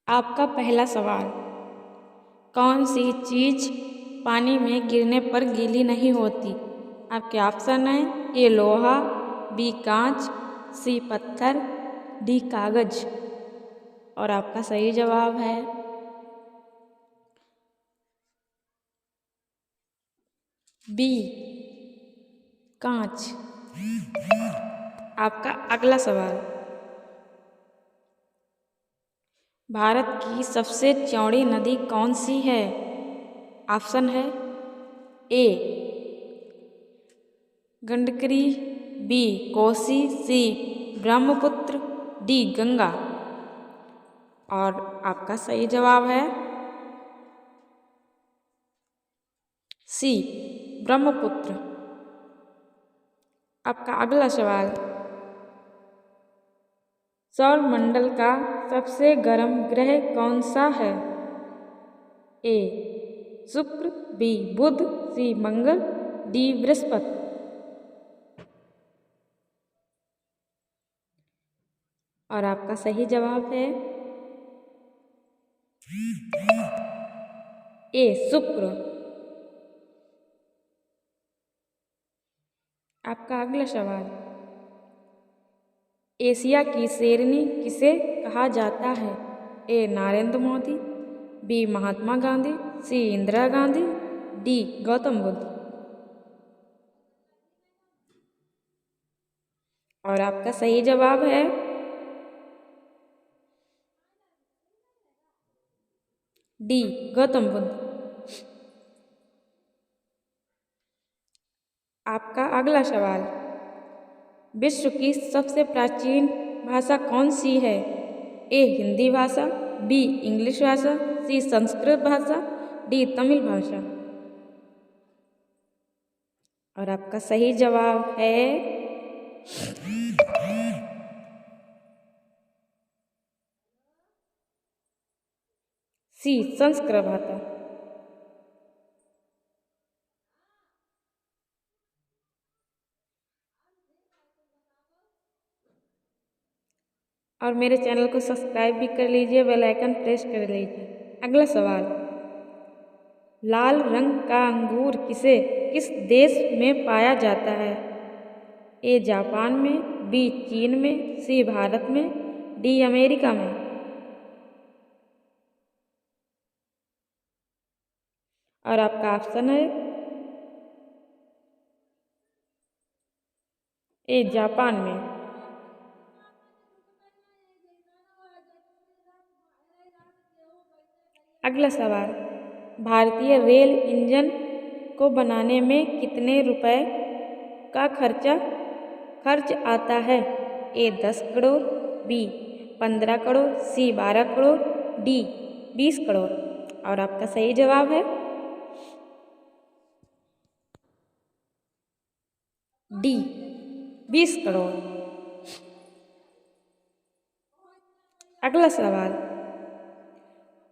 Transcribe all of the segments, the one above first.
आपका पहला सवाल। कौन सी चीज़ पानी में गिरने पर गीली नहीं होती? आपके ऑप्शन हैं ए लोहा, बी कांच, सी पत्थर, डी कागज। और आपका सही जवाब है बी कांच। आपका अगला सवाल। भारत की सबसे चौड़ी नदी कौन सी है? ऑप्शन है ए गंडकरी, बी कोसी, सी ब्रह्मपुत्र, डी गंगा। और आपका सही जवाब है सी ब्रह्मपुत्र। आपका अगला सवाल। सौरमंडल का सबसे गर्म ग्रह कौन सा है? ए शुक्र, बी बुध, सी मंगल, डी बृहस्पति। और आपका सही जवाब है ए शुक्र। आपका अगला सवाल। एशिया की शेरनी किसे कहा जाता है? ए नरेंद्र मोदी, बी महात्मा गांधी, सी इंदिरा गांधी, डी गौतम बुद्ध। और आपका सही जवाब है डी गौतम बुद्ध। आपका अगला सवाल। विश्व की सबसे प्राचीन भाषा कौन सी है? ए हिंदी भाषा, बी इंग्लिश भाषा, सी संस्कृत भाषा, डी तमिल भाषा। और आपका सही जवाब है सी संस्कृत भाषा। और मेरे चैनल को सब्सक्राइब भी कर लीजिए, बेल आइकन प्रेस कर लीजिए। अगला सवाल। लाल रंग का अंगूर किस देश में पाया जाता है? ए जापान में, बी चीन में, सी भारत में, डी अमेरिका में। और आपका ऑप्शन है ए जापान में। अगला सवाल। भारतीय रेल इंजन को बनाने में कितने रुपए का खर्च आता है? ए 10 करोड़, बी 15 करोड़, सी 12 करोड़, डी 20 करोड़। और आपका सही जवाब है डी 20 करोड़। अगला सवाल।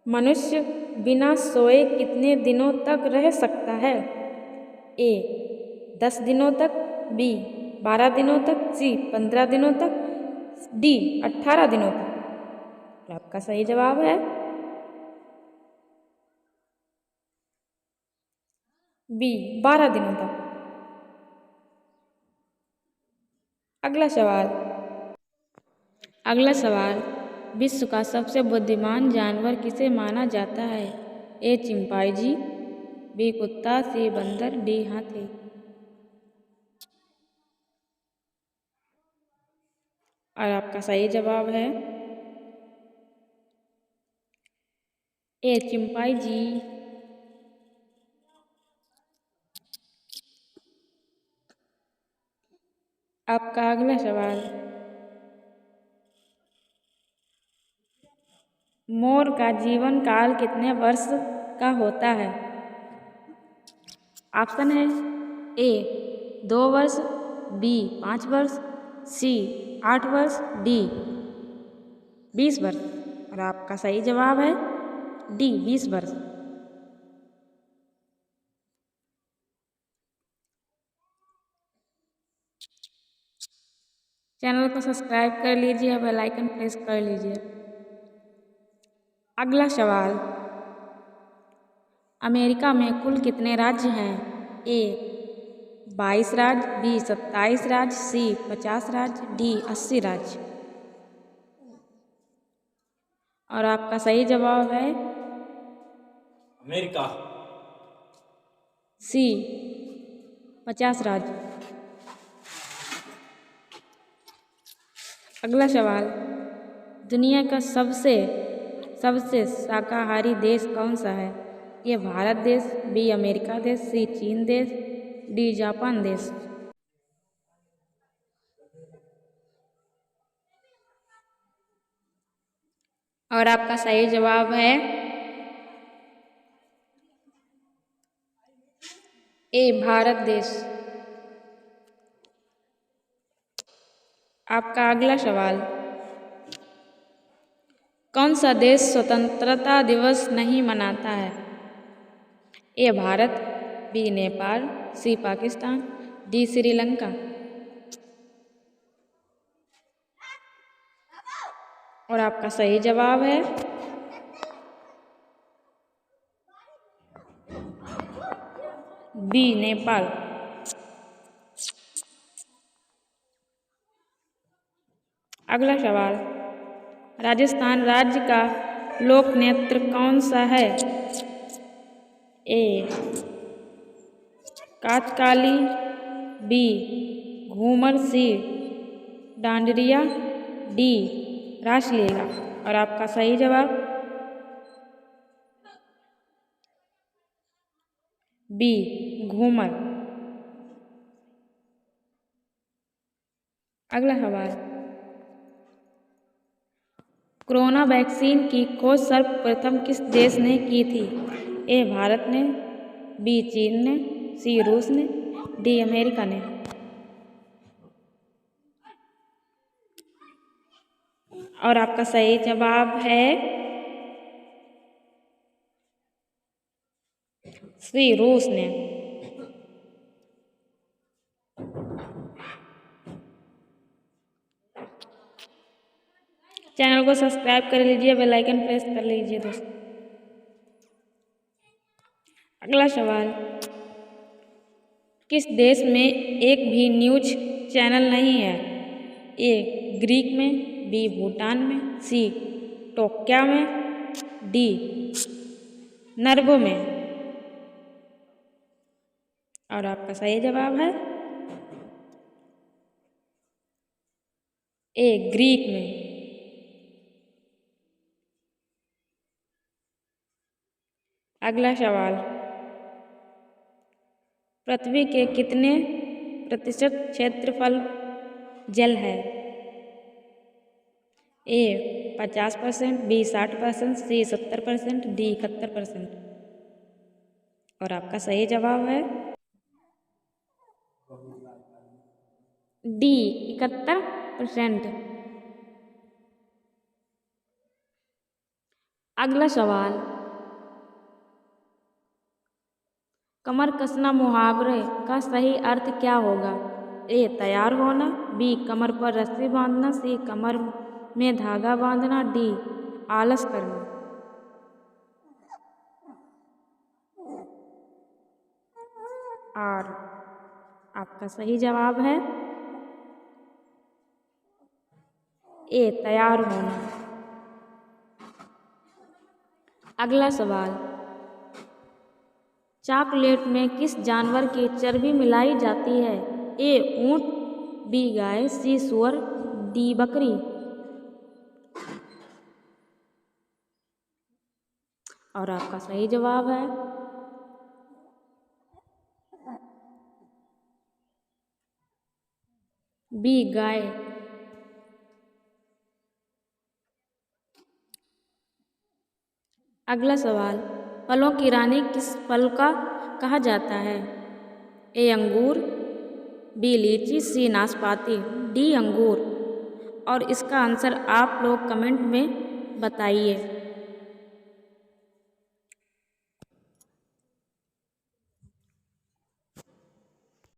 मनुष्य बिना सोए कितने दिनों तक रह सकता है? ए 10 दिनों तक, बी 12 दिनों तक, सी 15 दिनों तक, डी 18 दिनों तक। आपका सही जवाब है बी 12 दिनों तक। अगला सवाल। विश्व का सबसे बुद्धिमान जानवर किसे माना जाता है? ए चिंपैंजी, बी कुत्ता, सी बंदर, डी हाथी। और आपका सही जवाब है ए चिंपैंजी। आपका अगला सवाल। मोर का जीवन काल कितने वर्ष का होता है? ऑप्शन है ए 2 वर्ष, बी 5 वर्ष, सी 8 वर्ष, डी 20 वर्ष। और आपका सही जवाब है डी 20 वर्ष। चैनल को सब्सक्राइब कर लीजिए, बेल आइकन प्रेस कर लीजिए। अगला सवाल, अमेरिका में कुल कितने राज्य हैं? ए 22 राज्य, बी 27 राज्य, सी 50 राज्य, डी 80 राज्य। और आपका सही जवाब है अमेरिका, सी 50 राज्य। अगला सवाल, दुनिया का सबसे शाकाहारी देश कौन सा है? ए भारत देश, बी अमेरिका देश, सी चीन देश, डी जापान देश। और आपका सही जवाब है ए भारत देश। आपका अगला सवाल, कौन सा देश स्वतंत्रता दिवस नहीं मनाता है? ए भारत, बी नेपाल, सी पाकिस्तान, डी श्रीलंका। और आपका सही जवाब है बी नेपाल। अगला सवाल, राजस्थान राज्य का लोक नृत्य कौन सा है? ए काथकली, बी घूमर, सी डांडरिया, डी रासलीला। और आपका सही जवाब बी घूमर। अगला सवाल, कोरोना वैक्सीन की खोज सर्वप्रथम किस देश ने की थी? ए भारत ने, बी चीन ने, सी रूस ने, डी अमेरिका ने। और आपका सही जवाब है सी रूस ने। चैनल को सब्सक्राइब कर लीजिए, बेल आइकन प्रेस कर लीजिए दोस्तों। अगला सवाल, किस देश में एक भी न्यूज चैनल नहीं है? ए ग्रीक में, बी भूटान में, सी टोक्यो में, डी नर्बो में। और आपका सही जवाब है ए ग्रीक में। अगला सवाल, पृथ्वी के कितने प्रतिशत क्षेत्रफल जल है? ए 50%, बी 60%, सी 70%, डी 71%। और आपका सही जवाब है डी 71%। अगला सवाल, कमर कसना मुहावरे का सही अर्थ क्या होगा? ए तैयार होना, बी कमर पर रस्सी बांधना, सी कमर में धागा बांधना, डी आलस करना। और आपका सही जवाब है ए तैयार होना। अगला सवाल, चॉकलेट में किस जानवर की चर्बी मिलाई जाती है? ए ऊंट, बी गाय, सी सुअर, डी बकरी। और आपका सही जवाब है बी गाय। अगला सवाल, फलों की रानी किस फल का कहा जाता है? ए अंगूर, बी लीची, सी नाशपाती, डी अंगूर। और इसका आंसर आप लोग कमेंट में बताइए।